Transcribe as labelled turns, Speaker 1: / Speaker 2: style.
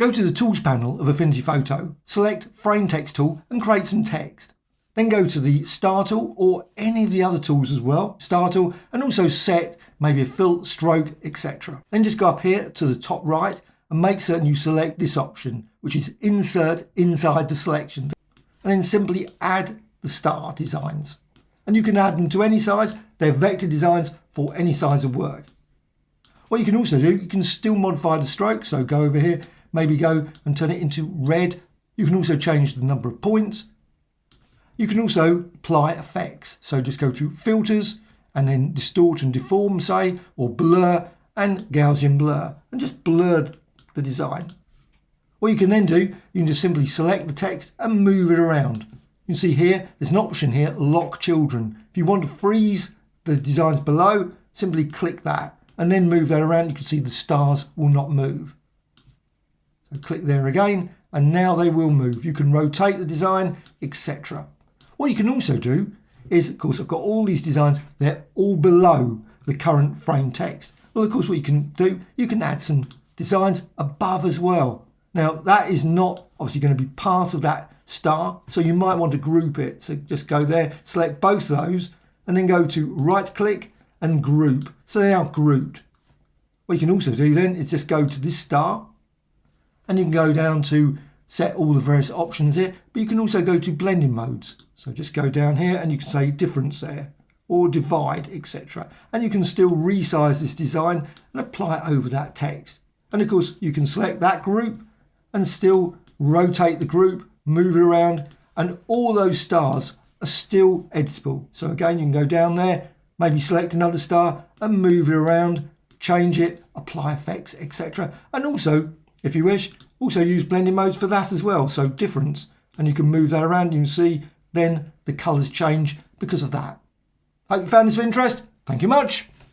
Speaker 1: Go to the Tools panel of Affinity Photo, select Frame Text tool and create some text. Then go to the Star tool or any of the other tools as well, Star tool, and also set maybe a fill, stroke, etc. Then just go up here to the top right and make certain you select this option, which is Insert inside the selection. And then simply add the star designs. And you can add them to any size. They're vector designs for any size of work. What you can also do, you can still modify the stroke. So go over here, maybe go and turn it into red. You can also change the number of points. You can also apply effects. So just go to filters and then distort and deform, say, or blur and Gaussian blur, and just blur the design. What you can then do, you can just simply select the text and move it around. You can see here, there's an option here, lock children. If you want to freeze the designs below, simply click that and then move that around. You can see the stars will not move. So click there again, and now they will move. You can rotate the design, etc. What you can also do is, of course, I've got all these designs, they're all below the current frame text. Well, of course, what you can do, you can add some designs above as well. Now, that is not obviously going to be part of that star, so you might want to group it. So just go there, select both of those, and then go to right click and group. So they are grouped. What you can also do then is just go to this star, and you can go down to set all the various options here, but you can also go to blending modes. So just go down here and you can say difference there, or divide, etc. And you can still resize this design and apply it over that text. And of course, you can select that group and still rotate the group, move it around, and all those stars are still editable. So again, you can go down there, maybe select another star and move it around, change it, apply effects, etc. And also, if you wish, also use blending modes for that as well. So difference, and you can move that around. You can see then the colors change because of that. Hope you found this of interest. Thank you much.